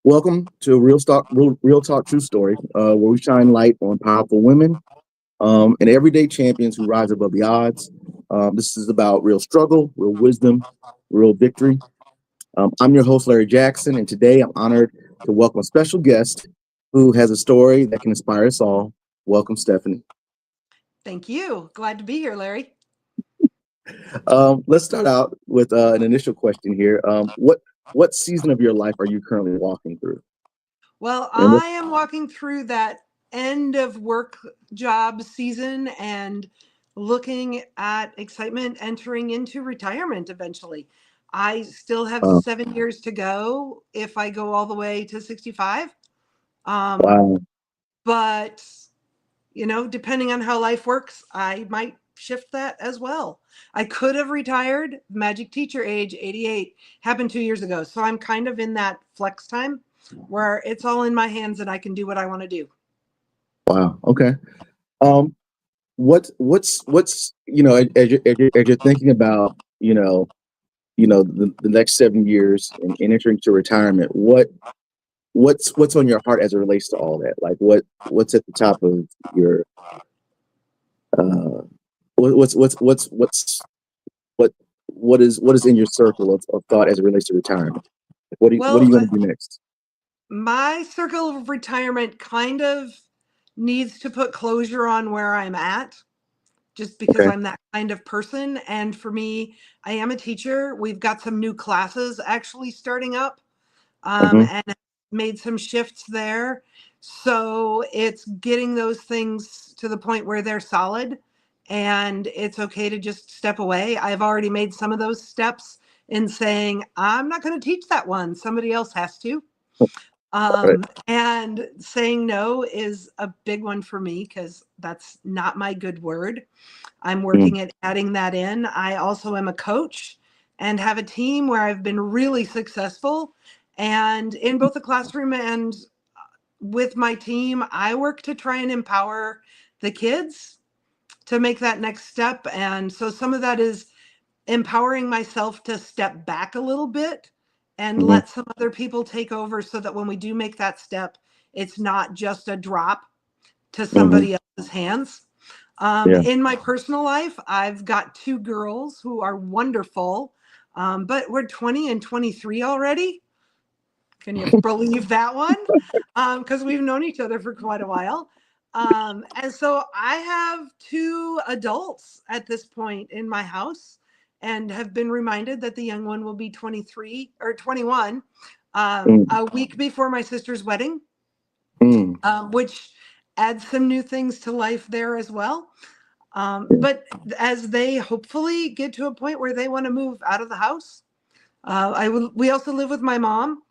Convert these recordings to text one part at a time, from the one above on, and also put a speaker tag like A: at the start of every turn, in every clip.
A: Welcome to Real Talk True Story, where we shine light on powerful women and everyday champions who rise above the odds. This is about real struggle, real wisdom, real victory. I'm your host, Larry Jackson, and today I'm honored to welcome a special guest who has a story that can inspire us all. Welcome, Steffany.
B: Thank you. Glad to be here, Larry.
A: Let's start out with an initial question here. What season of your life are you currently walking through?
B: Well,
A: And what,
B: I am walking through that end of work job season and looking at excitement entering into retirement eventually. I still have
A: uh,
B: 7 years to go if I go all the way to 65. Um,
A: wow,
B: but, depending on how life works, I might shift that as well. I could have retired magic teacher age 88, happened 2 years ago. So I'm kind of in that flex time where it's all in my hands and I can do what I want to do.
A: wow, okay. Um, what's as you're thinking about the next 7 years and entering to retirement, what's on your heart as it relates to all that? Like what's at the top of your uh what what is in your circle of thought as it relates to retirement? What are
B: Well,
A: you going to do next?
B: my circle of retirement kind of needs to put closure on where I'm at just because
A: Okay.
B: I'm that kind of person. And for me, I am a teacher. We've got some new classes actually starting up,
A: Hmm.
B: and made some shifts there. So it's getting those things to the point where they're solid and it's okay to just step away. I've already made some of those steps in saying, I'm not going to teach that one. Somebody else has to.
A: Right.
B: And saying no is a big one for me because that's not my good word. I'm
A: Mm,
B: working at adding that in. I also am a coach and have a team where I've been really successful. And in both the classroom and with my team, I work to try and empower the kids to make that next step. And so some of that is empowering myself to step back a little bit and
A: mhm.
B: let some other people take over so that when we do make that step, it's not just a drop to
A: Mhm.
B: somebody else's hands.
A: Yeah.
B: In my personal life, I've got two girls who are wonderful, but we're 20 and 23 already. Can you believe that one? Because we've known each other for quite a while. And so I have two adults at this point in my house and have been reminded that the young one will be 23 or 21
A: Mm,
B: a week before my sister's wedding,
A: mm,
B: which adds some new things to life there as well.
A: yeah.
B: But as they hopefully get to a point where they want to move out of the house, we also live with my mom.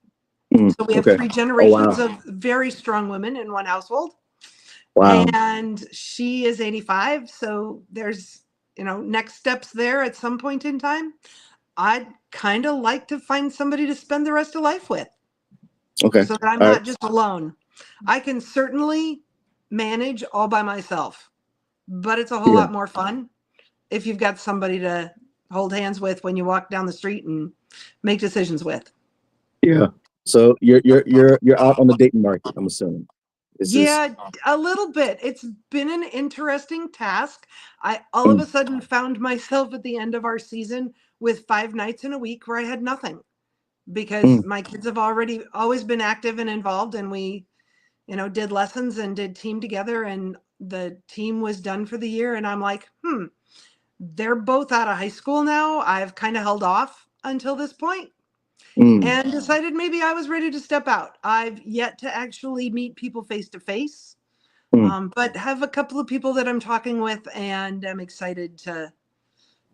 A: Mm,
B: So we have
A: okay.
B: three
A: Oh
B: generations
A: wow.
B: of very strong women in one household.
A: Wow.
B: And she is 85. So there's, next steps there at some point in time. I'd kind of like to find somebody to spend the rest of life with
A: Okay.
B: so that I'm
A: All right.
B: not just alone. I can certainly manage all by myself, but it's a whole
A: Yeah.
B: lot more fun if you've got somebody to hold hands with when you walk down the street and make decisions with.
A: Yeah. So you're out on the dating market, I'm assuming. This is
B: Yeah, a little bit. It's been an interesting task. I all of
A: mm,
B: a sudden found myself at the end of our season with 5 nights in a week where I had nothing because
A: mm,
B: my kids have already always been active and involved and we, did lessons and did team together and the team was done for the year and I'm like, they're both out of high school now. I've kind of held off until this point
A: mm,
B: and decided maybe I was ready to step out. I've yet to actually meet people face to face,
A: mm.
B: but have a couple of people that I'm talking with, and I'm excited to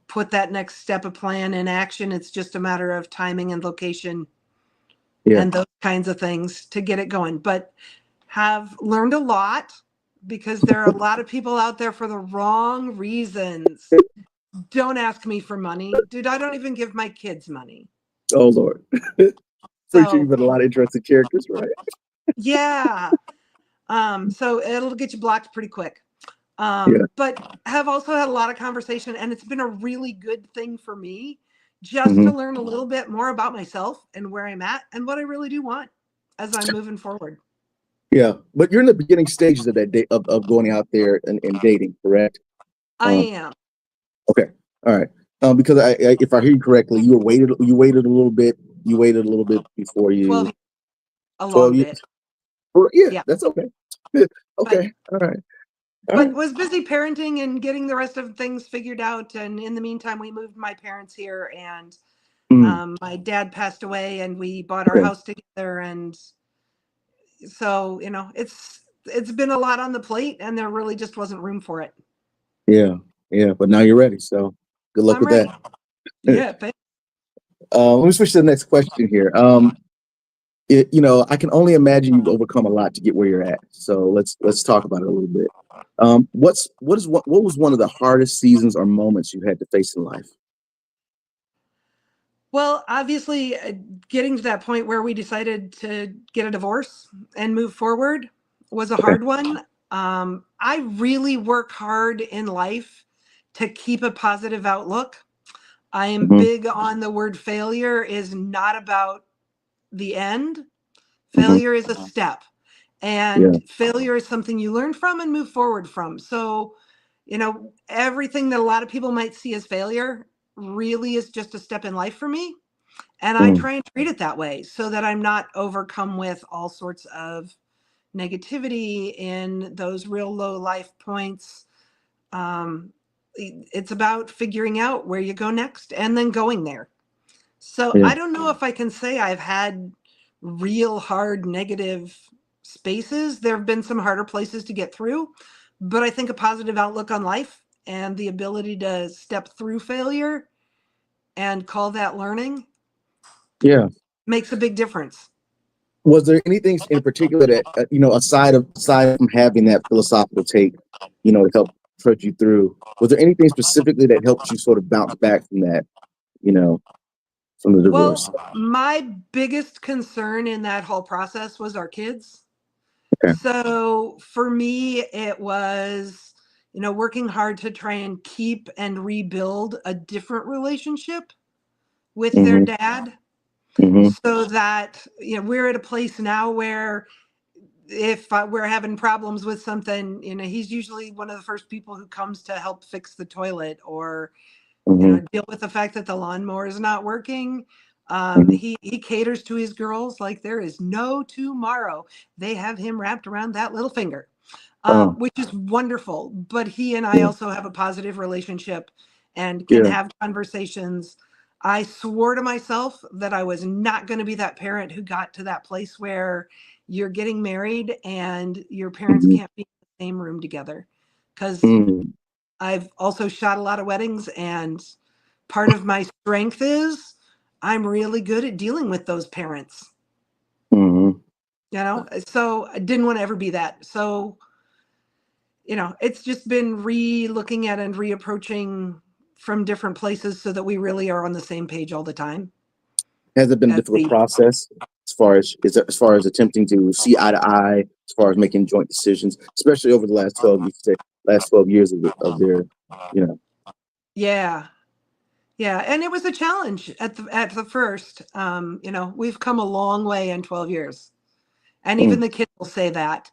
B: put that next step of plan in action. It's just a matter of timing and location
A: Yeah.
B: and those kinds of things to get it going. But have learned a lot because there are a lot of people out there for the wrong reasons. Don't ask me for money. Dude, I don't even give my kids money.
A: Oh Lord. Pretty sure
B: So
A: you've met a lot of interesting characters, right?
B: yeah. So it'll get you blocked pretty quick.
A: Yeah.
B: But have also had a lot of conversation, and it's been a really good thing for me just
A: Hmm.
B: to learn a little bit more about myself and where I'm at and what I really do want. as I'm moving forward.
A: Yeah, but you're in the beginning stages of that day of going out there and dating, correct?
B: I
A: Um,
B: am.
A: okay, all right. Because if I hear you correctly, you waited a little bit. You waited a little bit before
B: 12
A: you
B: years, a
A: 12
B: long
A: years.
B: bit.
A: Yeah,
B: Yeah.
A: that's okay.
B: But
A: Okay, all right, all
B: but
A: right.
B: was busy parenting and getting the rest of things figured out. And in the meantime, we moved my parents here, and
A: Mm,
B: my dad passed away, and we bought our
A: okay,
B: house together. And so, it's been a lot on the plate, and there really just wasn't room for it.
A: yeah, yeah. But now you're ready, so good luck
B: I'm
A: with
B: ready.
A: that.
B: Yeah.
A: Let me switch to the next question here. I can only imagine you've overcome a lot to get where you're at. So let's talk about it a little bit. What was one of the hardest seasons or moments you had to face in life?
B: Well, obviously, getting to that point where we decided to get a divorce and move forward was a
A: Okay.
B: hard one. I really work hard in life to keep a positive outlook. I am
A: Hmm.
B: big on the word failure is not about the end.
A: Hmm.
B: Failure is a step,
A: Yeah.
B: and failure is something you learn from and move forward from. So, everything that a lot of people might see as failure really is just a step in life for me. And I
A: Mm,
B: try and treat it that way so that I'm not overcome with all sorts of negativity in those real low life points. Um, it's about figuring out where you go next and then going there. So
A: yeah.
B: I don't know if I can say I've had real hard negative spaces. There have been some harder places to get through, but I think a positive outlook on life and the ability to step through failure and call that learning
A: Yeah.
B: makes a big difference.
A: Was there anything in particular that aside from having that philosophical take, to help trudge you through? Was there anything specifically that helped you sort of bounce back from that? You know, from the divorce?
B: Well, my biggest concern in that whole process was our kids.
A: Okay.
B: So for me, it was, working hard to try and keep and rebuild a different relationship with their
A: Hmm.
B: dad
A: Hmm.
B: so that, we're at a place now where if we're having problems with something, he's usually one of the first people who comes to help fix the toilet or
A: Hmm.
B: deal with the fact that the lawnmower is not working.
A: Hmm.
B: He caters to his girls like there is no tomorrow. They have him wrapped around that little finger,
A: Oh,
B: which is wonderful. But he and I
A: yeah.
B: also have a positive relationship and can
A: Yeah.
B: have conversations. I swore to myself that I was not going to be that parent who got to that place where you're getting married and your parents
A: Hmm.
B: can't be in the same room together. Because
A: Mm,
B: I've also shot a lot of weddings, and part of my strength is I'm really good at dealing with those parents,
A: mhm.
B: So I didn't want to ever be that. So, it's just been re-looking at and reapproaching from different places so that we really are on the same page all the time.
A: Has it been a
B: As
A: difficult
B: we,
A: process as far as attempting to see eye to eye, as far as making joint decisions, especially over the last 12 years of their, you know.
B: yeah, yeah, and it was a challenge at the first. We've come a long way in 12 years. And even
A: Mm,
B: the kids will say that.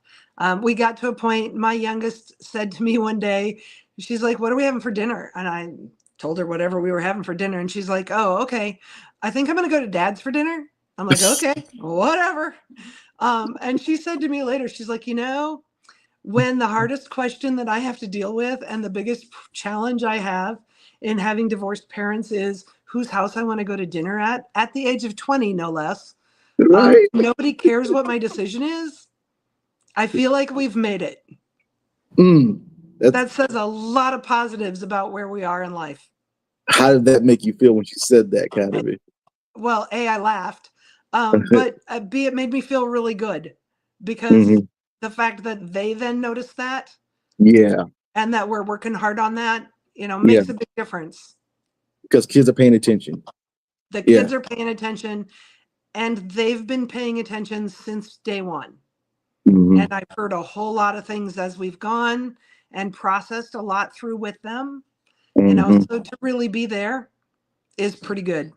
B: We got to a point, my youngest said to me one day, she's like, "What are we having for dinner?" And I told her whatever we were having for dinner. And she's like, "Oh, okay. I think I'm going to go to dad's for dinner." I'm like, "Okay, whatever." And she said to me later, she's like, when the hardest question that I have to deal with and the biggest challenge I have in having divorced parents is whose house I want to go to dinner at the age of 20, no less.
A: right?
B: Nobody cares what my decision is. I feel like we've made it.
A: Mm, that's
B: That says a lot of positives about where we are in life.
A: how did that make you feel when she said that kind of it?
B: Well, A, I laughed, but B, it made me feel really good because
A: Hmm.
B: the fact that they then noticed that
A: Yeah,
B: and that we're working hard on that,
A: yeah,
B: makes a big difference.
A: because kids are paying attention.
B: The
A: Yeah.
B: kids are paying attention and they've been paying attention since day one.
A: Hmm.
B: And I've heard a whole lot of things as we've gone and processed a lot through with them.
A: Hmm.
B: So to really be there is pretty good.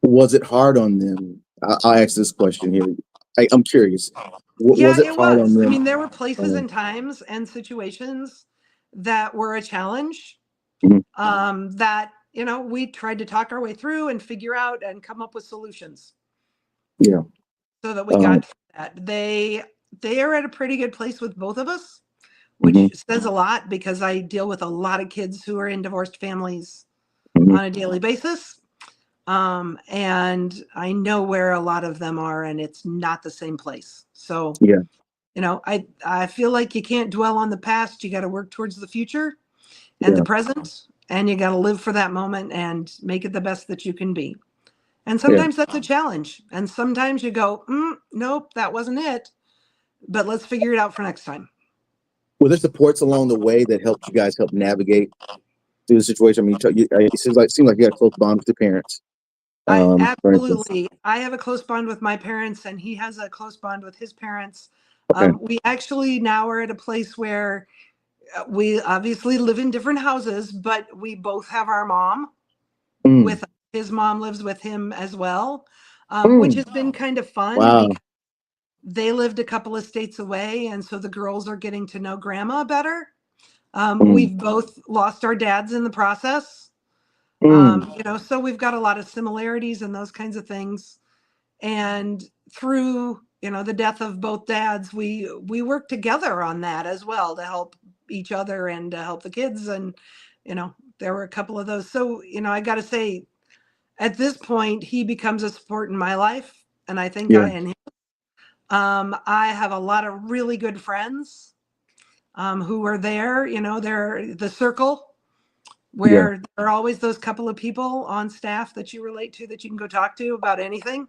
A: Was it hard on them? I'll ask this question here. I'm curious. Was
B: Yeah,
A: it
B: it
A: hard on
B: was. I
A: them?
B: mean, there were places
A: Um,
B: and times and situations that were a challenge,
A: mhm.
B: that, we tried to talk our way through and figure out and come up with solutions
A: Yeah.
B: so that we
A: Um,
B: got through that. They are at a pretty good place with both of us,
A: mhm,
B: which says a lot because I deal with a lot of kids who are in divorced families
A: mhm.
B: on a daily basis. And I know where a lot of them are, and it's not the same place. So,
A: Yeah.
B: I feel like you can't dwell on the past. You got to work towards the future and the
A: Yeah.
B: present, and you got to live for that moment and make it the best that you can be. And
A: Yeah.
B: sometimes that's a challenge. And sometimes you go, nope, that wasn't it. But let's figure it out for next time.
A: Were there supports along the way that helped you guys help navigate through the situation? I mean, it seems like you had a close bond with your parents.
B: I
A: For instance.
B: absolutely. I have a close bond with my parents, and he has a close bond with his parents.
A: Okay.
B: We actually now are at a place where we obviously live in different houses, but we both have our mom
A: Mm,
B: with us. His mom lives with him as well, which
A: mm.
B: has been kind of fun
A: Wow.
B: because they lived a couple of states away, and so the girls are getting to know grandma better.
A: Mm,
B: We've both lost our dads in the process.
A: mm,
B: So we've got a lot of similarities and those kinds of things. And through, the death of both dads, we work together on that as well to help each other and to help the kids. And, there were a couple of those. So, I got to say, at this point, he becomes a support in my life. And I think
A: yeah.
B: I and him. I have a lot of really good friends who are there. They're the circle
A: Yeah.
B: where there are always those couple of people on staff that you relate to that you can go talk to about anything.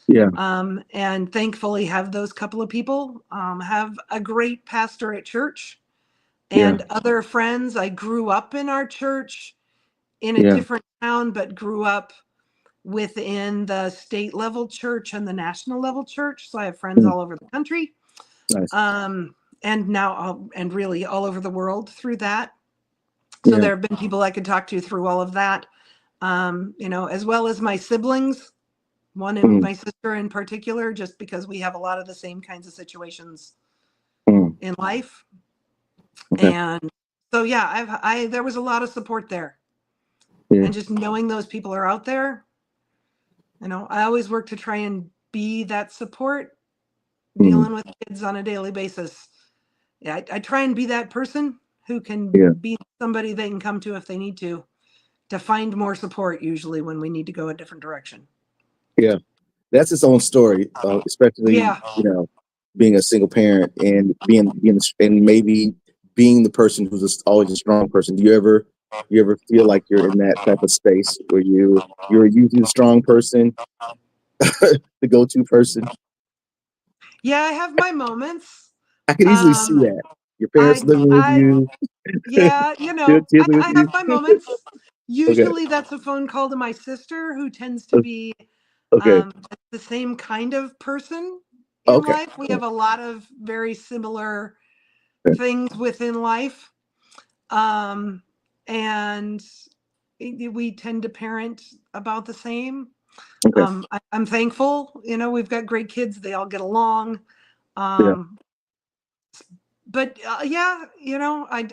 A: Yeah.
B: And thankfully have those couple of people, have a great pastor at church
A: Yeah.
B: and other friends. I grew up in our church in a
A: Yeah.
B: different town, but grew up within the state level church and the national level church. So I have friends
A: Mm,
B: all over the country,
A: nice.
B: and now, and really all over the world through that. So
A: Yeah.
B: there have been people I could talk to through all of that, as well as my siblings. One in
A: Mm,
B: my sister in particular, just because we have a lot of the same kinds of situations
A: mm.
B: in life.
A: Okay.
B: And so, yeah, there was a lot of support there.
A: Yeah.
B: And just knowing those people are out there, I always work to try and be that support
A: Mm,
B: dealing with kids on a daily basis. Yeah, I try and be that person who can
A: yeah.
B: be somebody they can come to if they need to find more support, usually when we need to go a different direction.
A: Yeah. That's its own story, especially,
B: Yeah.
A: being a single parent and being and maybe being the person who's always a strong person. Do you ever feel like you're in that type of space where you're usually the strong person, the go-to person?
B: Yeah, I have my moments.
A: I could easily see
B: Um,
A: that. Your parents living with
B: I
A: you,
B: Yeah,
A: your kids with
B: I have
A: you.
B: my moments.
A: Okay.
B: Usually that's a phone call to my sister who tends to
A: o-
B: be
A: Okay.
B: the same kind of person in
A: Okay.
B: life. We have a lot of very similar
A: Okay.
B: things within life. Um, and we tend to parent about the same.
A: Okay.
B: I'm thankful, we've got great kids. They all get along.
A: Yeah.
B: Um, but yeah,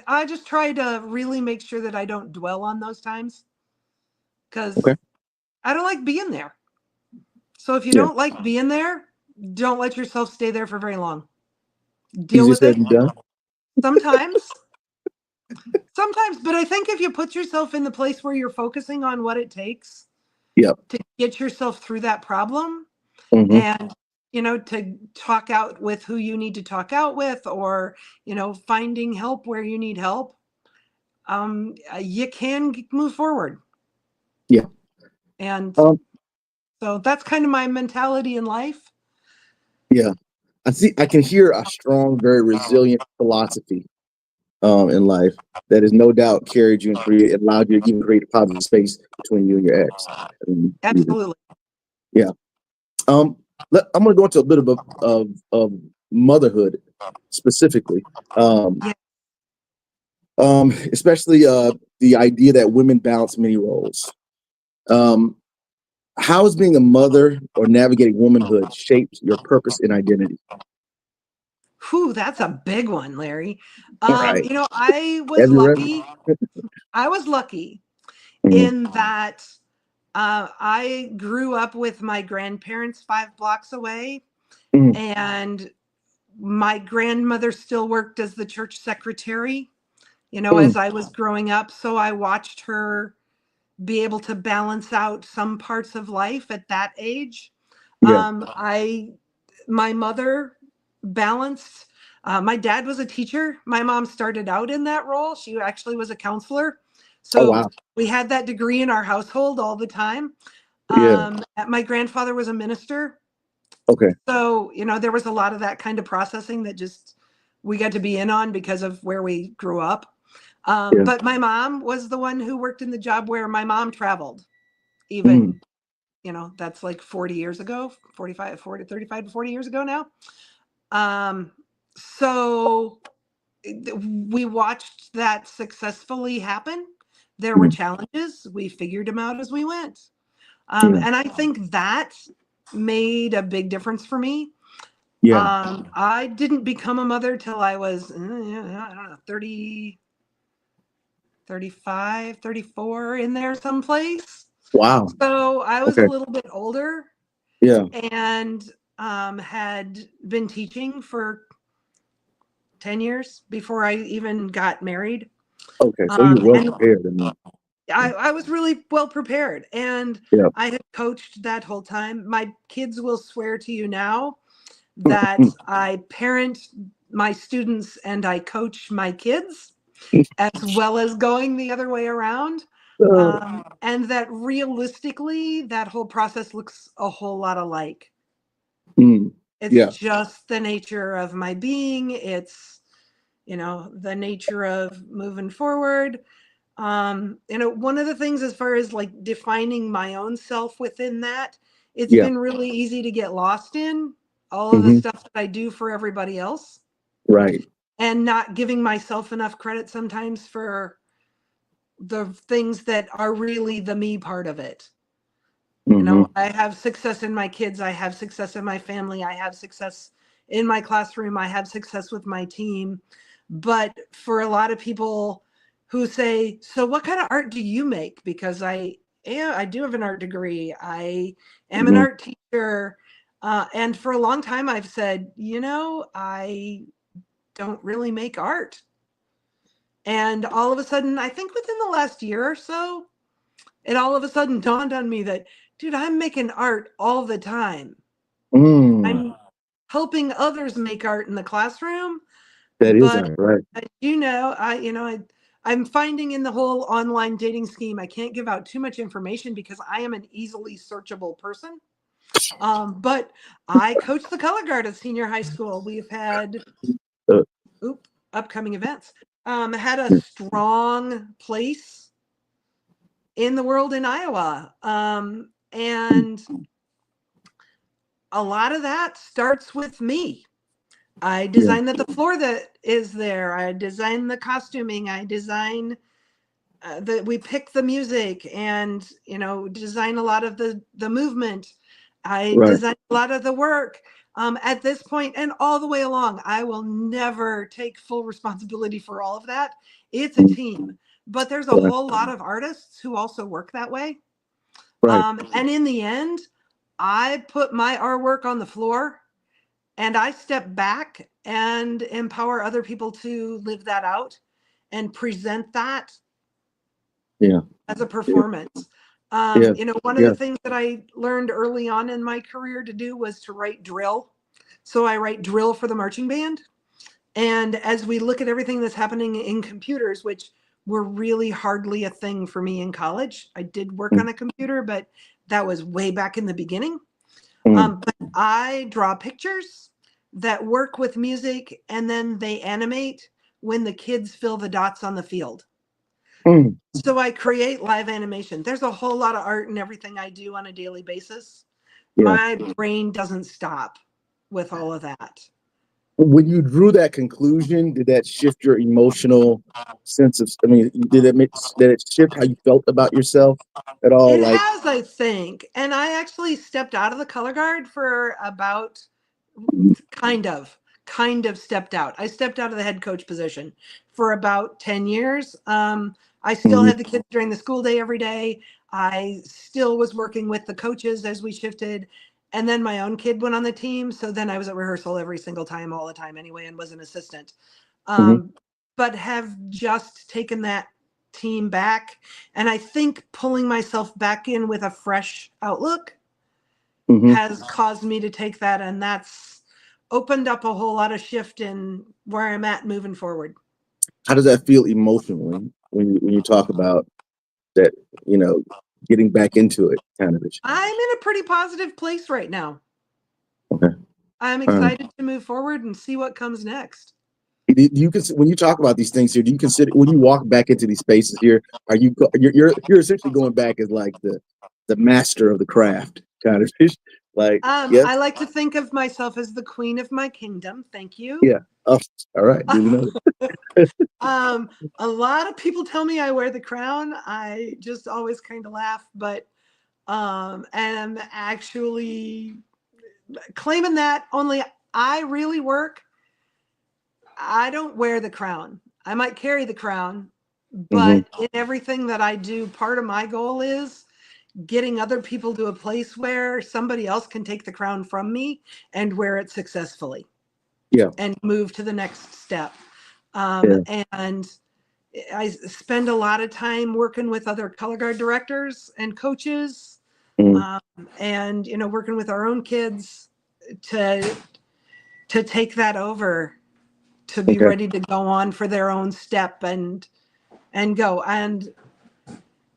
B: I just try to really make sure that I don't dwell on those times because
A: Okay.
B: I don't like being there. So if you
A: Yeah.
B: don't like being there, don't let yourself stay there for very long. Deal
A: Easier
B: with
A: said
B: it
A: than done.
B: sometimes. Sometimes, but I think if you put yourself in the place where you're focusing on what it takes
A: Yep.
B: to get yourself through that problem,
A: Hmm.
B: and to talk out with who you need to talk out with, or finding help where you need help, you can move forward.
A: Yeah.
B: And
A: Um.
B: so that's kind of my mentality in life.
A: Yeah. I see. I can hear a strong, very resilient philosophy in life that has no doubt carried you and allowed you to even create a positive space between you and your ex. Even.
B: Absolutely.
A: Yeah. Um, I'm going to go into a bit of motherhood specifically,
B: Yeah.
A: especially the idea that women balance many roles. Um, How has being a mother or navigating womanhood shaped your purpose and identity?
B: Whew, that's a big one, Larry.
A: Right.
B: You know, I was
A: Have you read?
B: lucky. I was lucky
A: Mm,
B: in that I grew up with my grandparents 5 blocks away,
A: mm,
B: and my grandmother still worked as the church secretary, you know,
A: mm.
B: as I was growing up. So I watched her be able to balance out some parts of life at that age.
A: Yeah.
B: I My mother balanced. My dad was a teacher. My mom started out in that role. She actually was a counselor.
A: Oh
B: So
A: wow.
B: we had that degree in our household all the time.
A: Yeah.
B: My grandfather was a minister.
A: Okay.
B: So, you know, there was a lot of that kind of processing that just we got to be in on because of where we grew up.
A: Yeah.
B: But my mom was the one who worked in the job where my mom traveled,
A: Mm,
B: even, you know, that's like 40 years ago, 45, 40, 35 to 40 years ago now. Um, so we watched that successfully happen. There were
A: mm,
B: challenges. We figured them out as we went.
A: yeah.
B: And I think that made a big difference for me.
A: Yeah.
B: I didn't become a mother till I was, I don't know, 30, 35, 34 in there someplace.
A: Wow.
B: So I was a
A: Okay.
B: little bit older
A: Yeah.
B: and had been teaching for 10 years before I even got married.
A: Okay. So you're well
B: And
A: prepared. I mean,
B: I was really well prepared, and
A: yeah.
B: I had coached that whole time. My kids will swear to you now
A: Mm,
B: that
A: mm,
B: I parent my students and I coach my kids,
A: mm.
B: as well as going the other way around.
A: Uh,
B: And that realistically, that whole process looks a whole lot alike.
A: mm,
B: It's
A: yeah.
B: just the nature of my being. It's, you know, the nature of moving forward. You know, one of the things as far as like defining my own self within that, it's
A: Yeah.
B: been really easy to get lost in all of the
A: Hmm.
B: stuff that I do for everybody else
A: Right.
B: and not giving myself enough credit sometimes for the things that are really the me part of it. You
A: Hmm.
B: know, I have success in my kids, I have success in my family, I have success in my classroom, I have success with my team. But for a lot of people who say, "So what kind of art do you make?" Because yeah, I do have an art degree. I am an
A: Hmm.
B: art teacher. And for a long time I've said, you know, I don't really make art. And all of a sudden, I think within the last year or so, it all of a sudden dawned on me that, dude, I'm making art all the time.
A: Mm.
B: I'm helping others make art in the classroom,
A: That is
B: but
A: all right.
B: you know, I'm finding in the whole online dating scheme, I can't give out too much information because I am an easily searchable person. But I coach the color guard at senior high school. We've had
A: Uh,
B: upcoming events. Had a
A: yeah.
B: strong place in the world in Iowa.
A: Mm,
B: And a lot of that starts with me. I
A: yeah.
B: design the floor that is there. I design the costuming. I design we pick the music and, you know, design a lot of the movement. I
A: Right.
B: design a lot of the work. At this point and all the way along, I will never take full responsibility for all of that. It's a
A: Mm,
B: team, but there's a
A: right.
B: whole lot of artists who also work that way.
A: Right.
B: And in the end, I put my artwork on the floor and I step back and empower other people to live that out and present that
A: Yeah.
B: as a
A: Yeah.
B: performance.
A: Yeah.
B: You know, one of
A: Yeah.
B: the things that I learned early on in my career to do was to write drill. So I write drill for the marching band. And as we look at everything that's happening in computers, which were really hardly a thing for me in college, I did work
A: Mm,
B: on a computer, but that was way back in the beginning.
A: mm,
B: But I draw pictures that work with music and then they animate when the kids fill the dots on the field.
A: mm.
B: So I create live animation. There's a whole lot of art in everything I do on a daily basis.
A: Yeah.
B: My brain doesn't stop with all of that.
A: When you drew that conclusion, did that shift your emotional sense of? I mean, did it shift how you felt about yourself at all?
B: It
A: Like,
B: has, I think. And I actually stepped out of the color guard for about kind of stepped out. I stepped out of the head coach position for about 10 years. I still
A: mhm,
B: had the kids during the school day every day. I still was working with the coaches as we shifted. And then my own kid went on the team. So then I was at rehearsal every single time, all the time anyway, and was an assistant.
A: mhm,
B: Um, but have just taken that team back. And I think pulling myself back in with a fresh outlook
A: mhm.
B: has caused me to take that, and that's opened up a whole lot of shift in where I'm at moving forward.
A: How does that feel emotionally when you talk about that? You know, getting back into it, kind of.
B: I'm in a pretty positive place right now.
A: Okay.
B: I'm
A: All right.
B: excited to move forward and see what comes next.
A: Do you when you talk about these things here, do you consider when you walk back into these spaces here, are you're essentially going back as like the master of the craft kind of fish? Like, yes,
B: I like to think of myself as the queen of my kingdom. Thank you.
A: yeah. Oh, all right, duly noted.
B: um, a lot of people tell me I wear the crown. I just always kind of laugh, but am actually claiming that only I really work. I don't wear the crown. I might carry the crown,
A: Hmm.
B: but in everything that I do, part of my goal is getting other people to a place where somebody else can take the crown from me and wear it successfully
A: Yeah,
B: and move to the next step.
A: yeah.
B: And I spend a lot of time working with other color guard directors and coaches,
A: Mm,
B: um, and working with our own kids to take that over, to be
A: okay.
B: ready to go on for their own step and go, and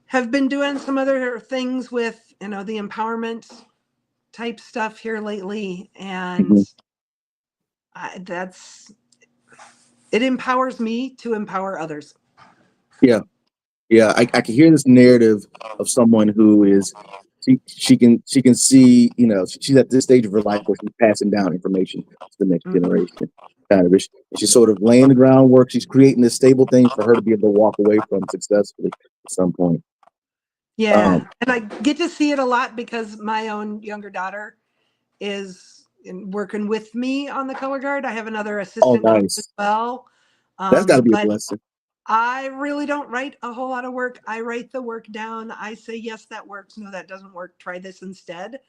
B: have been doing some other things with the empowerment type stuff here lately, and
A: Hmm.
B: that's it empowers me to empower others.
A: Yeah, yeah. I can hear this narrative of someone who is she can see, she's at this stage of her life where she's passing down information to the next
B: Mhm.
A: generation, kind of. She's sort of laying the groundwork. She's creating this stable thing for her to be able to walk away from successfully at some point.
B: Yeah,
A: Um,
B: and I get to see it a lot because my own younger daughter is working with me on the color guard. I have another
A: oh,
B: assistant coach as
A: nice.
B: well,
A: That's got to be a
B: but
A: blessing.
B: I really don't write a whole lot of work. I write the work down. I say, yes, that works. No, that doesn't work. Try this instead.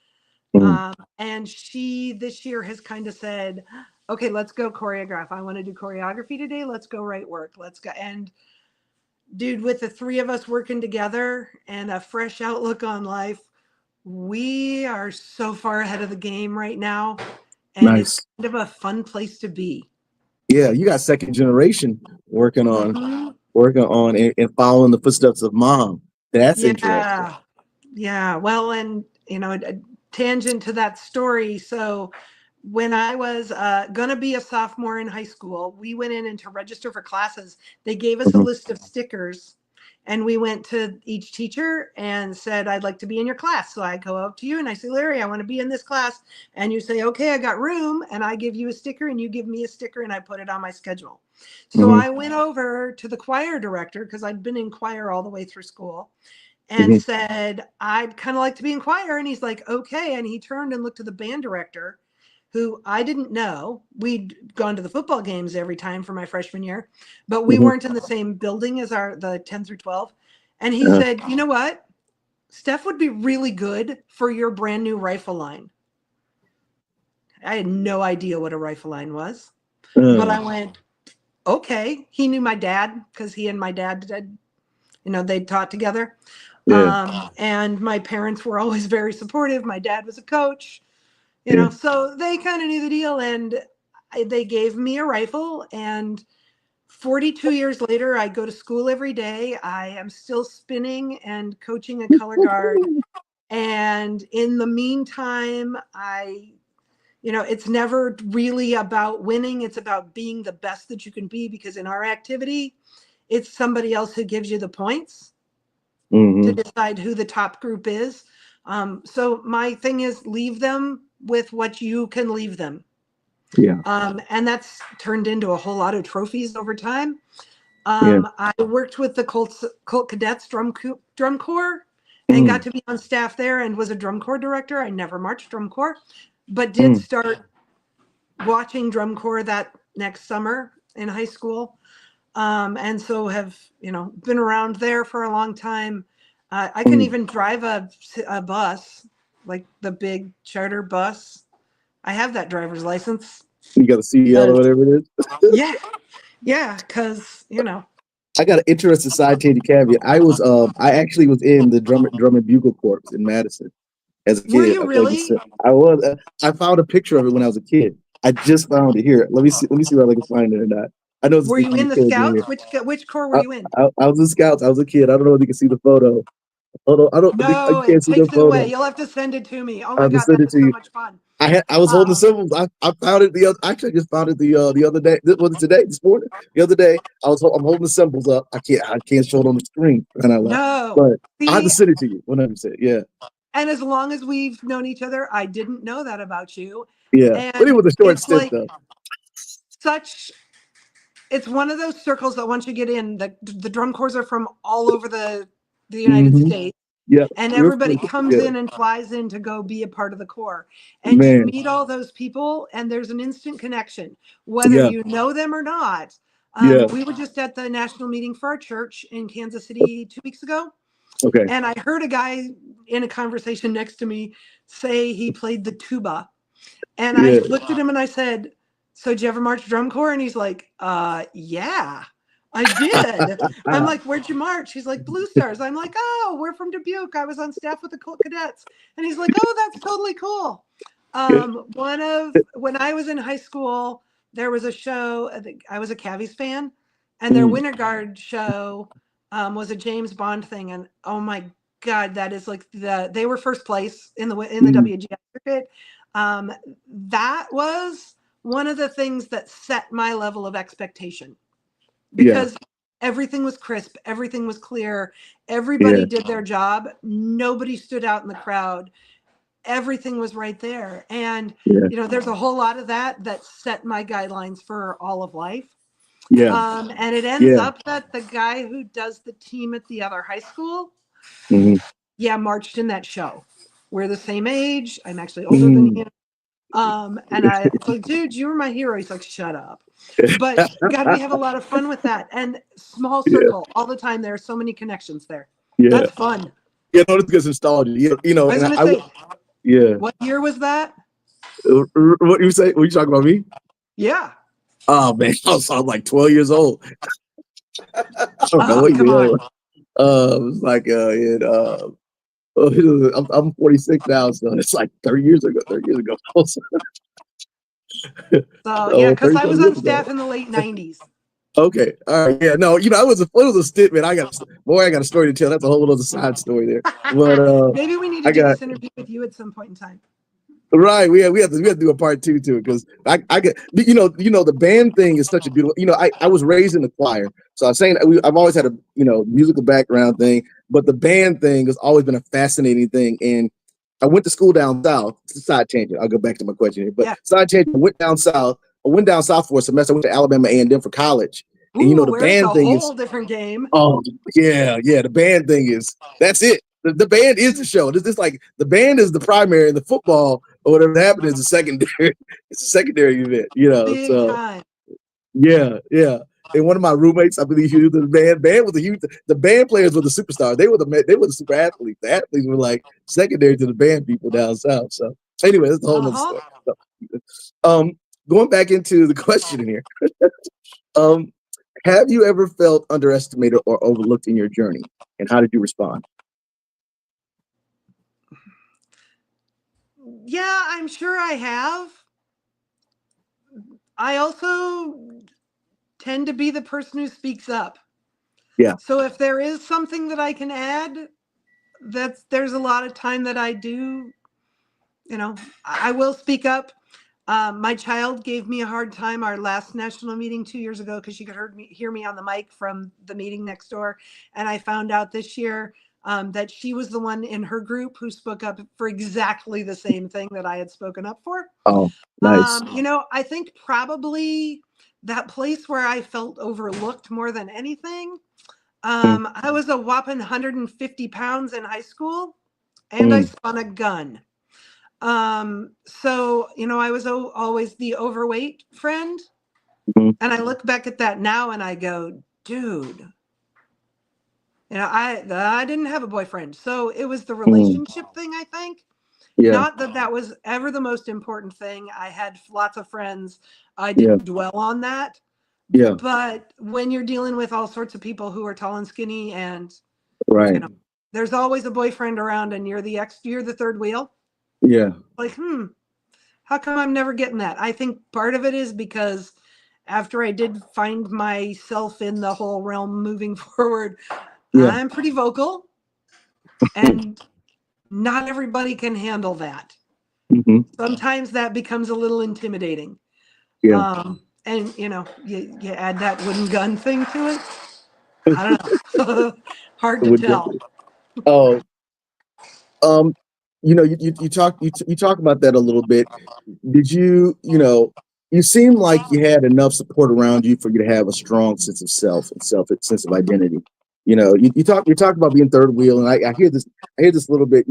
A: Mhm.
B: And she this year has kind of said, okay, let's go choreograph. I want to do choreography today. Let's go write work. Let's go. And dude, with the three of us working together and a fresh outlook on life, we are so far ahead of the game right now. And it's
A: Nice.
B: kind of a fun place to be.
A: Yeah, you got second generation working on
B: Mm-hmm.
A: and following the footsteps of mom. That's interesting.
B: Yeah. Yeah. Well, and, a tangent to that story. So, when I was going to be a sophomore in high school, we went in and to register for classes, they gave us a
A: Mhm,
B: list of stickers. And we went to each teacher and said, I'd like to be in your class. So I go up to you and I say, Larry, I want to be in this class. And you say, okay, I got room. And I give you a sticker and you give me a sticker and I put it on my schedule. So
A: mhm,
B: I went over to the choir director because I'd been in choir all the way through school and
A: mhm,
B: said, I'd kind of like to be in choir. And he's like, okay. And he turned and looked to the band director, who I didn't know. We'd gone to the football games every time for my freshman year, but we
A: mhm.
B: weren't in the same building as the 10 through 12. And he
A: Uh,
B: said, you know what? Steph would be really good for your brand new rifle line. I had no idea what a rifle line was, but
A: uh,
B: I went, okay. He knew my dad because he and my dad had, they'd taught together.
A: yeah,
B: And my parents were always very supportive. My dad was a coach,
A: yeah.
B: so they kind of knew the deal. And they gave me a rifle. And 42 years later, I go to school every day. I am still spinning and coaching a color guard. And in the meantime, it's never really about winning. It's about being the best that you can be, because in our activity, it's somebody else who gives you the points to
A: Hmm.
B: decide who the top group is. So my thing is, leave them with what you can leave them.
A: Yeah.
B: And that's turned into a whole lot of trophies over time.
A: Yeah.
B: I worked with the Colt Cadets drum corps and got
A: Mm,
B: to be on staff there and was a drum corps director. I never marched drum corps, but did
A: mm,
B: start watching drum corps that next summer in high school. And so have, been around there for a long time. I can
A: mm.
B: even drive a bus, like the big charter bus. I have that driver's license.
A: You got a CDL or whatever it is.
B: Yeah, yeah, because
A: I got an interesting side tangent caveat. I actually was in the drum and bugle corps in Madison as a
B: were
A: kid.
B: you
A: I played
B: really?
A: the. I was. I found a picture of it when I was a kid. I just found it here. Let me see. Let me see if I can find it or not. I know there's
B: Were
A: a
B: you
A: few
B: in the
A: kids in here.
B: Scouts? Which corps were
A: I,
B: you in?
A: I was in Scouts. I was a kid. I don't know if you can see the photo. Hold on. I don't. I
B: No,
A: can't
B: it
A: see the
B: takes it away.
A: photo.
B: You'll have to send it to me. Oh my
A: I'll just
B: God,
A: send
B: that
A: it
B: is
A: to
B: so
A: you.
B: much fun.
A: I was holding the
B: Um,
A: symbols. I found it the other. Actually, I just found it the other day. Was it today? This morning? The other day, I'm holding the symbols up. I can't show it on the screen. And I left.
B: no,
A: But I have to
B: see,
A: send it to you. 100%. Yeah,
B: and as long as we've known each other, I didn't know that about you.
A: yeah. But it
B: And
A: was a short
B: it's
A: stint
B: like
A: though.
B: such, it's one of those circles that once you get in, the drum corps are from all over the United
A: Mm-hmm.
B: States.
A: Yeah,
B: And
A: real
B: everybody
A: quick.
B: comes
A: Yeah,
B: in and flies in to go be a part of the corps. And you
A: man.
B: meet all those people, and there's an instant connection, whether
A: Yeah,
B: you know them or not.
A: yeah.
B: We were just at the national meeting for our church in Kansas City 2 weeks ago.
A: Okay.
B: And I heard a guy in a conversation next to me say he played the tuba. And I
A: Yeah,
B: looked at him and I said, "So did you ever march drum corps?" And he's like, yeah, I did. I'm like, "Where'd you march?" He's like, "Blue Stars." I'm like, "Oh, we're from Dubuque. I was on staff with the Colt Cadets." And he's like, "Oh, that's totally cool."
A: yeah.
B: When I was in high school, there was a show. I was a Cavies fan, and their
A: Mm,
B: Winter Guard show was a James Bond thing. And oh my God, that is like they were first place in the
A: mm,
B: WGS circuit. Um, that was one of the things that set my level of expectation
A: yeah,
B: because everything was crisp, everything was clear,
A: yeah,
B: everybody did their job, nobody stood out in the crowd, everything was right there. And,
A: yeah,
B: there's a whole lot of that set my guidelines for all of life.
A: yeah,
B: And it ends
A: yeah.
B: up that the guy who does the team at the other high school,
A: Mm-hmm.
B: yeah, marched in that show. We're the same age. I'm actually older than
A: Mm.
B: him. And I was like, "Dude, you were my hero." He's like, "Shut up." But God, we have a lot of fun with that. And small
A: Yeah,
B: circle all the time. There are so many connections there.
A: yeah.
B: That's fun.
A: Yeah, no, this gets nostalgia.
B: I was
A: And
B: gonna say,
A: yeah.
B: what year was that?
A: What you say? What you talking about me?
B: Yeah.
A: Oh man, I was like 12 years old. I don't know
B: Oh,
A: what
B: come
A: year that
B: on.
A: was. It was like I'm 46 now, so it's like 30 years ago. 30 years ago.
B: So yeah,
A: Oh,
B: because I
A: 37
B: was on
A: years ago.
B: staff in the late '90s.
A: Okay. All right. Yeah. No. It was a stint, man. I got a story to tell. That's a whole other side story there. But
B: Maybe we need to
A: I
B: do
A: got
B: this interview with you at some point in time.
A: right. We have to do a part two to it because I get the band thing is such a beautiful. I was raised in the choir, so I'm saying I've always had a musical background thing, but the band thing has always been a fascinating thing. And I went to school down south. It's a side tangent. I'll go back to my question here, but
B: Yeah.
A: side tangent. I went down south. I went down south for a semester. I went to Alabama A&M for college, and
B: Ooh,
A: the
B: where it's a
A: band thing is.
B: whole different game.
A: Oh yeah, yeah. The band thing is that's it. The band is the show. It's like the band is the primary, and the football or whatever happened is the secondary. It's a secondary event.
B: Big
A: So
B: time.
A: yeah, yeah. And one of my roommates, I believe he was in the band. Band was a huge. The band players were the superstars. They were the super athletes. The athletes were like secondary to the band people down south. So anyway, that's a whole other
B: Uh-huh.
A: story. So, going back into the question here. Um, have you ever felt underestimated or overlooked in your journey? And how did you respond?
B: Yeah, I'm sure I have. I also tend to be the person who speaks up.
A: Yeah.
B: So if there is something that I can add, there's a lot of time that I do, I will speak up. My child gave me a hard time our last national meeting 2 years ago because she could hear me on the mic from the meeting next door. And I found out this year that she was the one in her group who spoke up for exactly the same thing that I had spoken up for.
A: Oh, nice.
B: I think probably that place where I felt overlooked more than anything.
A: Mm,
B: I was a whopping 150 pounds in high school, and I
A: mm,
B: spun a gun. So, I was always the overweight friend.
A: mm,
B: And I look back at that now and I go, dude, I didn't have a boyfriend. So it was the
A: mm.
B: relationship thing, I think.
A: Yeah,
B: Not that that was ever the most important thing. I had lots of friends. I
A: yeah,
B: didn't dwell on that.
A: yeah.
B: But when you're dealing with all sorts of people who are tall and skinny and, you
A: Right.
B: know, there's always a boyfriend around and you're the third wheel.
A: Yeah.
B: Like, how come I'm never getting that? I think part of it is because after I did find myself in the whole realm moving forward,
A: Yeah.
B: I'm pretty vocal and not everybody can handle that.
A: Hmm.
B: Sometimes that becomes a little intimidating.
A: Yeah.
B: And you add that wooden gun thing to it. I don't know. Hard
A: It
B: to
A: would
B: tell.
A: definitely. Oh, um, you talk about that a little bit. Did you seem like you had enough support around you for you to have a strong sense of self and sense of identity. You talk about being third wheel, and I hear this little bit,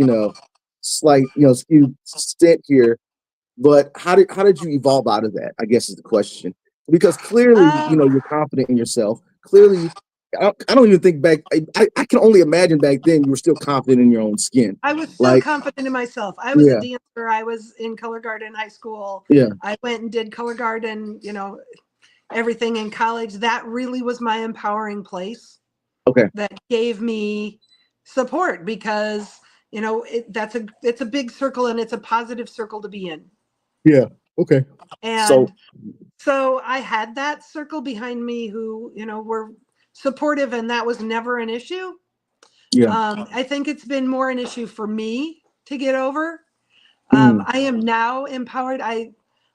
A: slight, skewed stint here. But how did you evolve out of that? I guess is the question. Because clearly,
B: Um,
A: you're confident in yourself. Clearly, I don't even think back. I can only imagine back then you were still confident in your own skin.
B: I was still
A: Like,
B: confident in myself. I was a
A: yeah,
B: dancer. I was in color guard in high school.
A: yeah,
B: I went and did color guard and, everything in college. That really was my empowering place
A: okay,
B: that gave me support because, it's a big circle and it's a positive circle to be in.
A: yeah, okay. So,
B: And so I had that circle behind me who, were supportive and that was never an issue.
A: yeah,
B: I think it's been more an issue for me to get over.
A: mm,
B: I am now empowered.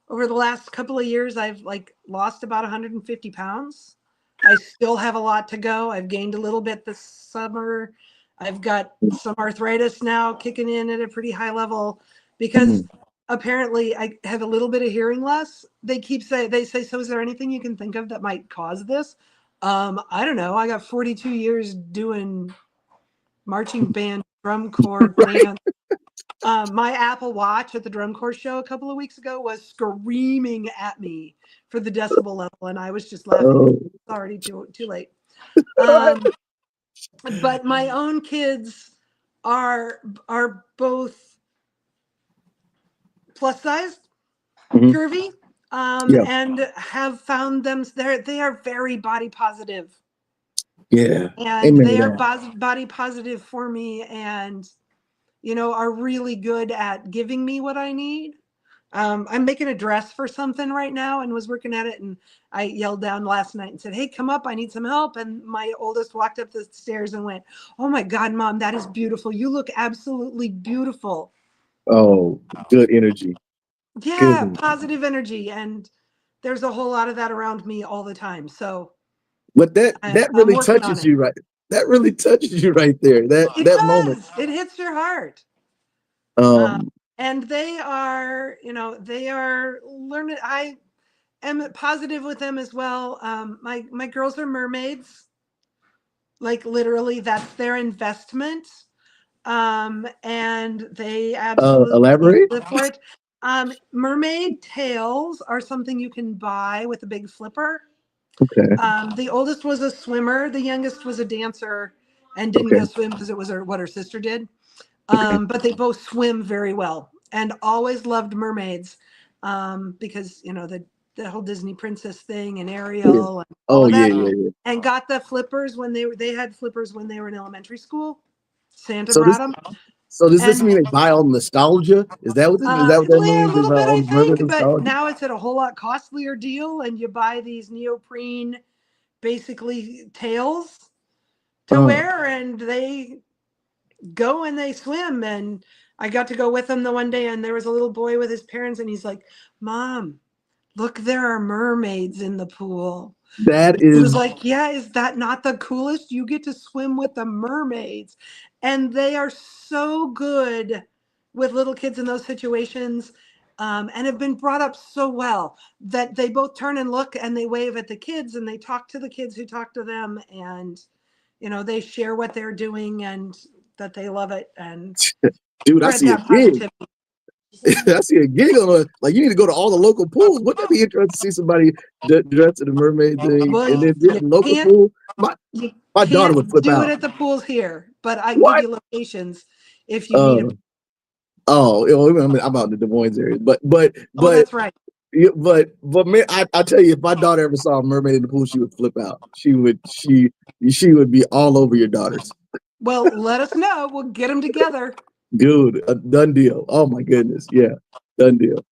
B: Over the last couple of years, I've lost about 150 pounds. I still have a lot to go. I've gained a little bit this summer. I've got some arthritis now kicking in at a pretty high level because
A: mm.
B: apparently I have a little bit of hearing loss. They say, so is there anything you can think of that might cause this? I don't know. I got 42 years doing marching band, drum corps,
A: Right.
B: dance. My Apple Watch at the drum corps show a couple of weeks ago was screaming at me for the decibel level, and I was just laughing.
A: Oh,
B: It's already too late. Um, but my own kids are both plus sized,
A: mhm.
B: curvy,
A: Yeah,
B: and have found them. They are very body positive,
A: yeah.
B: and
A: Amen to
B: they are
A: that.
B: body positive for me, and are really good at giving me what I need. I'm making a dress for something right now and was working at it. And I yelled down last night and said, hey, come up. I need some help. And my oldest walked up the stairs and went, oh my God, Mom, that is beautiful. You look absolutely beautiful.
A: Oh, good energy. Good
B: Yeah,
A: energy.
B: positive energy. And there's a whole lot of that around me all the time. So
A: But that
B: I'm
A: really
B: working on
A: touches
B: it.
A: you, right? That really touches you right there.
B: It
A: That moment.
B: does. It hits your heart. Um,
A: Um,
B: and they are learning. I am positive with them as well. My girls are mermaids. Like literally, that's their investment. And they absolutely
A: elaborate.
B: live for it. Mermaid tails are something you can buy with a big flipper.
A: Okay.
B: The oldest was a swimmer. The youngest was a dancer and didn't
A: Okay.
B: go swim because it was what her sister did.
A: Okay.
B: But they both swim very well and always loved mermaids because the whole Disney princess thing and
A: Yeah.
B: Ariel and all
A: Oh
B: of
A: yeah,
B: that,
A: yeah, yeah.
B: and got the flippers when they had flippers when they were in elementary school. Santa
A: So
B: brought
A: this
B: them,
A: so does this
B: and
A: mean they buy all nostalgia? Is that what that
B: yeah, a
A: means? Is
B: little bit
A: all
B: I
A: mermaid
B: think, but
A: nostalgia?
B: now it's at a whole lot costlier deal, and you buy these neoprene, basically tails to
A: Uh,
B: wear, and they go and they swim. And I got to go with them the one day, and there was a little boy with his parents, and he's like, Mom, look, there are mermaids in the pool.
A: That
B: It was
A: is,
B: like, yeah, is that not the coolest? You get to swim with the mermaids. And they are so good with little kids in those situations, and have been brought up so well that they both turn and look and they wave at the kids and they talk to the kids who talk to them. And, they share what they're doing and that they love it and
A: dude, I
B: spread
A: see a
B: that
A: gig.
B: positivity.
A: I see a gig on like you need to go to all the local pools. Wouldn't that be interesting to see somebody dressed in a mermaid thing
B: Well,
A: and then be at
B: you
A: the local
B: can't
A: pool?
B: you
A: My daughter would
B: can't
A: flip
B: do it
A: out.
B: at the pools here, but I can give
A: What?
B: you locations if you need
A: Uh,
B: a.
A: oh, I'm out in the Des Moines area,
B: Oh, that's right.
A: but man, I tell you, if my daughter ever saw a mermaid in the pool, she would flip out. She would be all over your daughters.
B: Well, let us know. We'll get them together.
A: Dude, a done deal. Oh my goodness, yeah, done deal.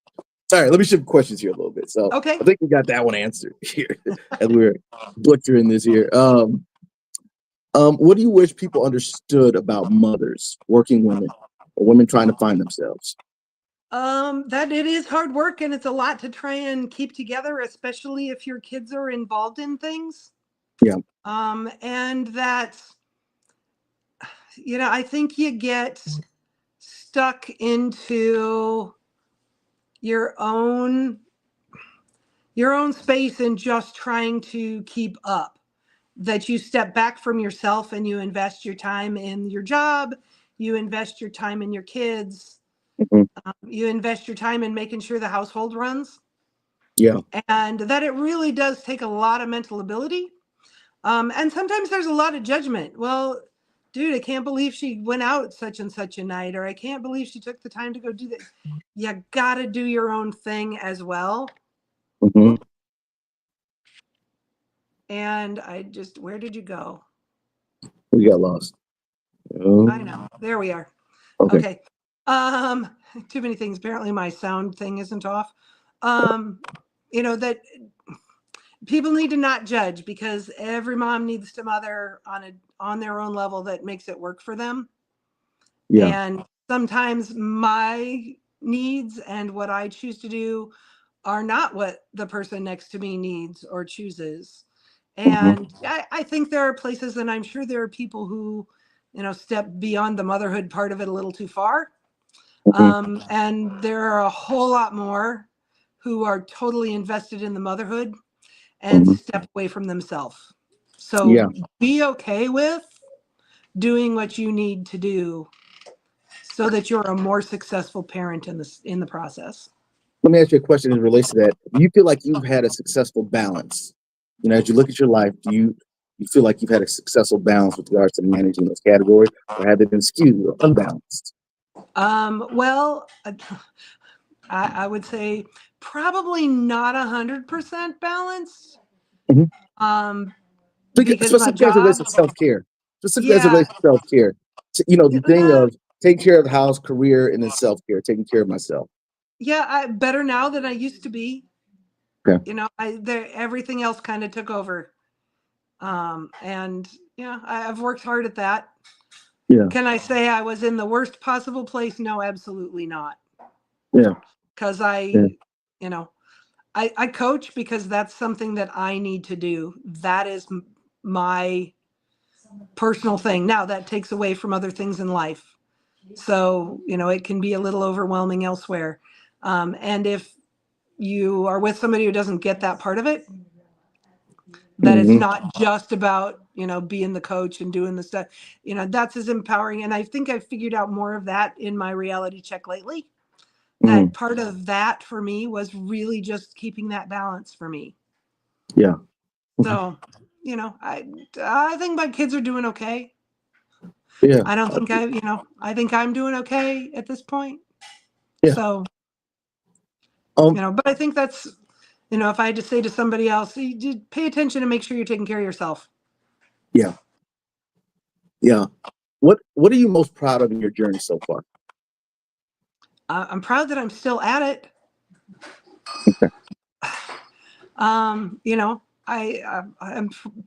A: All right, let me shift questions here a little bit. So
B: Okay.
A: I think we got that one answered here as we're butchering this here. What do you wish people understood about mothers, working women, or women trying to find themselves?
B: That it is hard work and it's a lot to try and keep together, especially if your kids are involved in things.
A: Yeah.
B: And that, I think you get stuck into your own space and just trying to keep up. That you step back from yourself and you invest your time in your job, you invest your time in your kids,
A: Mhm.
B: you invest your time in making sure the household runs.
A: Yeah.
B: And that it really does take a lot of mental ability. And sometimes there's a lot of judgment. Well, dude, I can't believe she went out such and such a night, or I can't believe she took the time to go do that. You got to do your own thing as well.
A: Hmm.
B: And where did you go?
A: We got lost.
B: I know. There we are.
A: Okay.
B: Okay. Um, Too many things. Apparently my sound thing isn't off. That people need to not judge because every mom needs to mother on their own level that makes it work for them.
A: Yeah.
B: And sometimes my needs and what I choose to do are not what the person next to me needs or chooses.
A: Hmm.
B: And I think there are places, and I'm sure there are people who, step beyond the motherhood part of it a little too far.
A: Hmm.
B: And there are a whole lot more who are totally invested in the motherhood and
A: Hmm.
B: step away from themselves. So
A: Yeah.
B: be okay with doing what you need to do so that you're a more successful parent in the process.
A: Let me ask you a question in relation to that. Do you feel like you've had a successful balance? As you look at your life, do you feel like you've had a successful balance with regards to managing those categories, or have they been skewed or unbalanced?
B: Well, I would say probably not 100% balanced.
A: Hmm.
B: Um, because my
A: Specifically as it relates
B: job,
A: to self-care. Specifically as it
B: yeah,
A: relates to self-care. The thing
B: uh,
A: of taking care of the house, career, and then self-care, taking care of myself.
B: yeah, better now than I used to be.
A: Okay.
B: Everything else kind of took over. And yeah, I've worked hard at that.
A: Yeah.
B: Can I say I was in the worst possible place? No, absolutely not.
A: Yeah.
B: Because
A: Yeah.
B: you know, I coach because that's something that I need to do. That is my personal thing. Now that takes away from other things in life. So, it can be a little overwhelming elsewhere. And if you are with somebody who doesn't get that part of it, that it's
A: Hmm.
B: not just about, being the coach and doing the stuff, that's as empowering. And I think I've figured out more of that in my reality check lately.
A: Hmm.
B: That part of that for me was really just keeping that balance for me.
A: Yeah. Okay.
B: So, I think my kids are doing okay.
A: Yeah.
B: I don't think I think I'm doing okay at this point.
A: Yeah.
B: So,
A: Um.
B: but I think that's, if I had to say to somebody else, you pay attention and make sure you're taking care of yourself.
A: Yeah. Yeah. What are you most proud of in your journey so far?
B: I'm proud that I'm still at it.
A: Okay.
B: I'm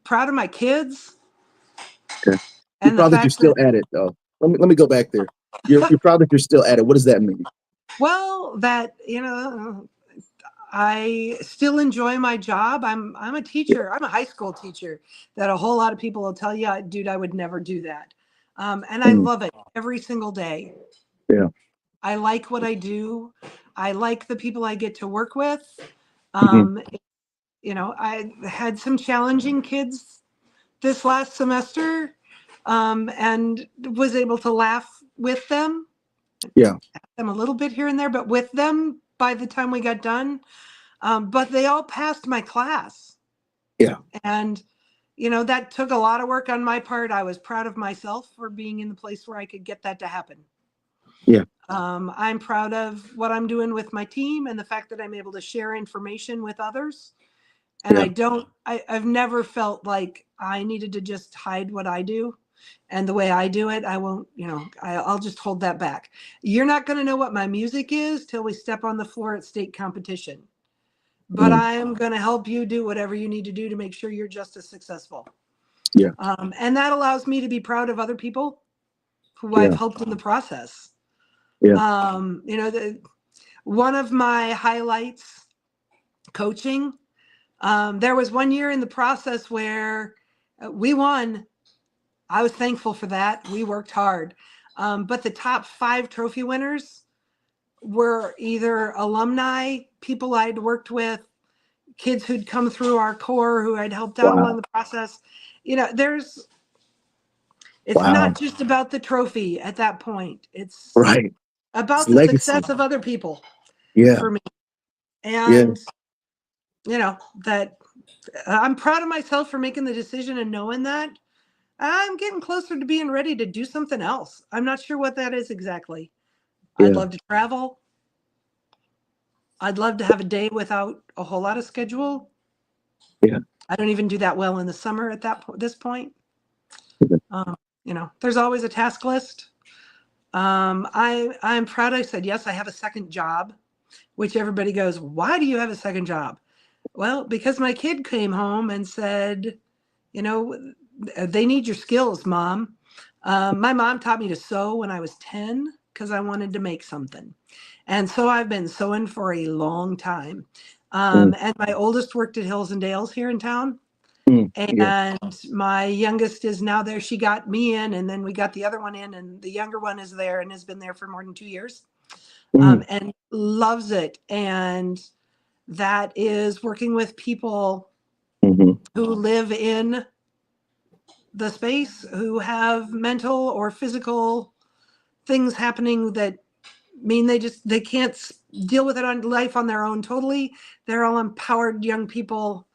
B: proud of my kids
A: Okay. You're
B: and the
A: proud that you're
B: fact
A: still
B: that,
A: at it, though. Let me go back there. You're proud that you're still at it. What does that mean?
B: well, that, I still enjoy my job. I'm a teacher. I'm a high school teacher that a whole lot of people will tell you, dude, I would never do that. And I
A: Mm,
B: love it every single day.
A: yeah.
B: I like what I do. I like the people I get to work with.
A: Hmm.
B: Um, I had some challenging kids this last semester, and was able to laugh with them,
A: Yeah.
B: them a little bit here and there, but with them by the time we got done. But they all passed my class.
A: Yeah.
B: And, that took a lot of work on my part. I was proud of myself for being in the place where I could get that to happen.
A: Yeah.
B: I'm proud of what I'm doing with my team and the fact that I'm able to share information with others. And
A: Yeah.
B: I've never felt like I needed to just hide what I do. And the way I do it, I won't, I'll just hold that back. You're not going to know what my music is till we step on the floor at state competition. But
A: Mm,
B: I am going to help you do whatever you need to do to make sure you're just as successful.
A: yeah.
B: And that allows me to be proud of other people who I've
A: Yeah.
B: helped in the process.
A: Yeah.
B: One of my highlights, coaching. There was one year in the process where we won. I was thankful for that. We worked hard. But the top 5 trophy winners were either alumni, people I'd worked with, kids who'd come through our core who I'd helped out along
A: Wow.
B: the process. It's
A: Wow.
B: not just about the trophy at that point. It's
A: Right. It's
B: about the
A: legacy.
B: success of other people
A: Yeah.
B: for me.
A: Yeah.
B: And, that I'm proud of myself for making the decision and knowing that I'm getting closer to being ready to do something else. I'm not sure what that is exactly. I'd
A: Yeah.
B: love to travel. I'd love to have a day without a whole lot of schedule.
A: Yeah.
B: I don't even do that well in the summer at this point.
A: Yeah.
B: Um, there's always a task list. I'm proud I said yes. I have a second job, which everybody goes, why do you have a second job? Well, because my kid came home and said, you know, they need your skills, mom. My mom taught me to sew when I was 10 because I wanted to make something. And so I've been sewing for a long time.
A: Mm,
B: And my oldest worked at Hills and Dales here in town.
A: yeah.
B: And my youngest is now there. She got me in, and then we got the other one in, and the younger one is there and has been there for more than 2 years,
A: Mm,
B: and loves it. And that is working with people
A: hmm.
B: who live in the space who have mental or physical things happening that mean they can't deal with it on life on their own totally. They're all empowered young people.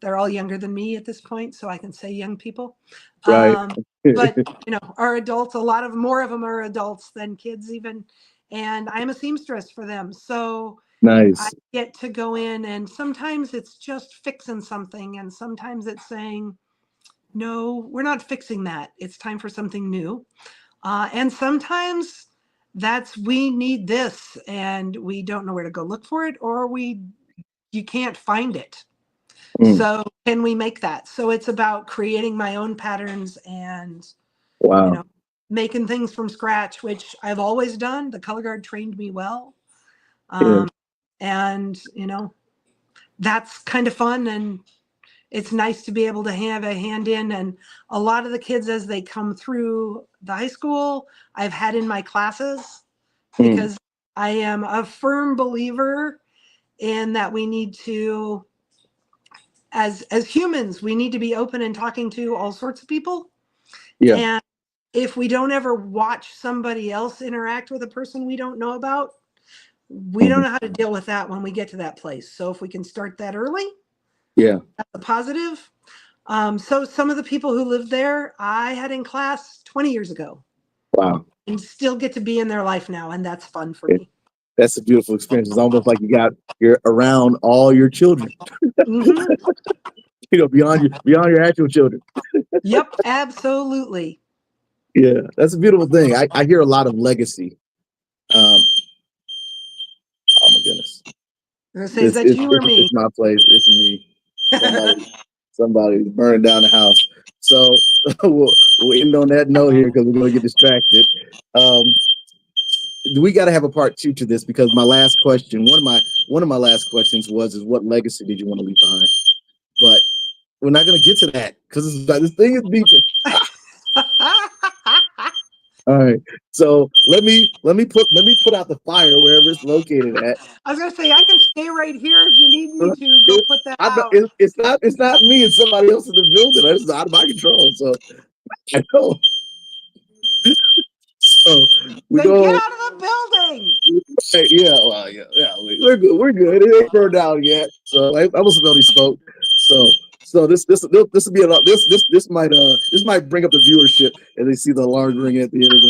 B: They're all younger than me at this point, so I can say young people.
A: Right.
B: But are adults. A lot of more of them are adults than kids even. And I'm a seamstress for them, so I
A: Nice.
B: get to go in, and sometimes it's just fixing something, and sometimes it's saying, no, we're not fixing that. It's time for something new. And sometimes we need this and we don't know where to go look for it, or you can't find it.
A: Mm,
B: So can we make that? So it's about creating my own patterns and, you
A: wow.
B: know, making things from scratch, which I've always done. The color guard trained me well.
A: Yeah.
B: Um, and, that's kind of fun. And it's nice to be able to have a hand in. And a lot of the kids, as they come through the high school, I've had in my classes,
A: Mm,
B: because I am a firm believer in that we need to, as humans, we need to be open and talking to all sorts of people.
A: yeah.
B: And if we don't ever watch somebody else interact with a person we don't know about, we don't
A: Hmm.
B: know how to deal with that when we get to that place. So if we can start that early,
A: Yeah.
B: that's a positive. So some of the people who lived there, I had in class 20 years ago,
A: Wow.
B: and still get to be in their life now. And that's fun for
A: It,
B: me.
A: that's a beautiful experience. It's almost like you're around all your children,
B: Hmm.
A: beyond your actual children.
B: Yep, absolutely.
A: Yeah. That's a beautiful thing. I hear a lot of legacy. Um, oh my goodness.
B: I'm gonna say, is that you or me?
A: It's my place. It's me. Somebody burning down the house. So we'll end on that note here because we're going to get distracted. We got to have a part 2 to this because my last question, one of my last questions is what legacy did you want to leave behind? But we're not going to get to that because this thing is beeping. All right, so let me put out the fire wherever it's located at.
B: I was gonna say I can stay right here if you need me to go put that out.
A: It's not me. It's somebody else in the building. It's out of my control. So I know. So we
B: then
A: go.
B: Get out of the building.
A: Yeah, well, yeah. We're good. We're good. It ain't burned down yet. So I must have spoke. So this will be a lot. This might bring up the viewership and they see the alarm ring at the end of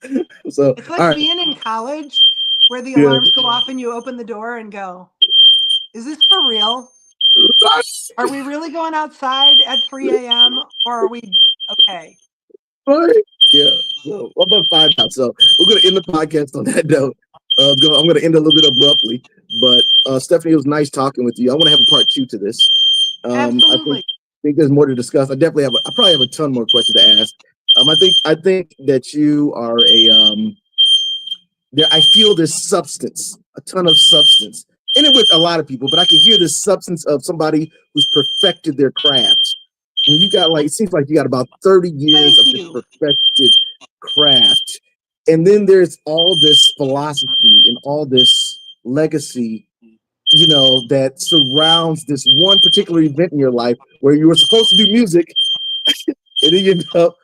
A: the. So
B: it's like being in college where the alarms go off and you open the door and go, "Is this for real? Are we really going outside at 3 a.m. or are we okay?"
A: Right? Yeah. So I'm about 5 now. So we're gonna end the podcast on that note. I'm gonna end a little bit abruptly, but Steffany, it was nice talking with you. I want to have a part 2 to this.
B: Absolutely.
A: I think there's more to discuss. I probably have a ton more questions to ask. I think that you are I feel this substance, a ton of substance, and it with a lot of people, but I can hear this substance of somebody who's perfected their craft. And you got it seems like you got about 30 years of this perfected craft. And then there's all this philosophy and all this legacy, that surrounds this one particular event in your life where you were supposed to do music and then you end up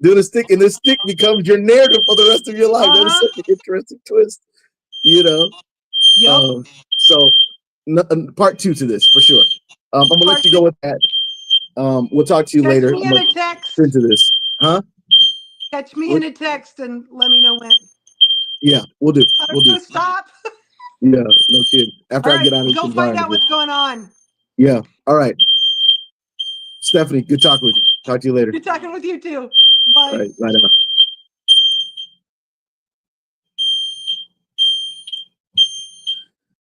A: doing a stick, and this stick becomes your narrative for the rest of your life. That is such an interesting twist,
B: Yep.
A: So part 2 to this for sure. I'm gonna let you go with that. We'll talk to you later.
B: Me in a text.
A: Into this, huh?
B: Catch me in a text and let me know when.
A: Yeah, we'll do.
B: Stop.
A: Yeah, no kidding. After I get out of this
B: go find out what's going on.
A: Yeah. All right. Steffany, good talking with you. Talk to you later.
B: Good talking with you too. Bye.
A: All right. Bye now.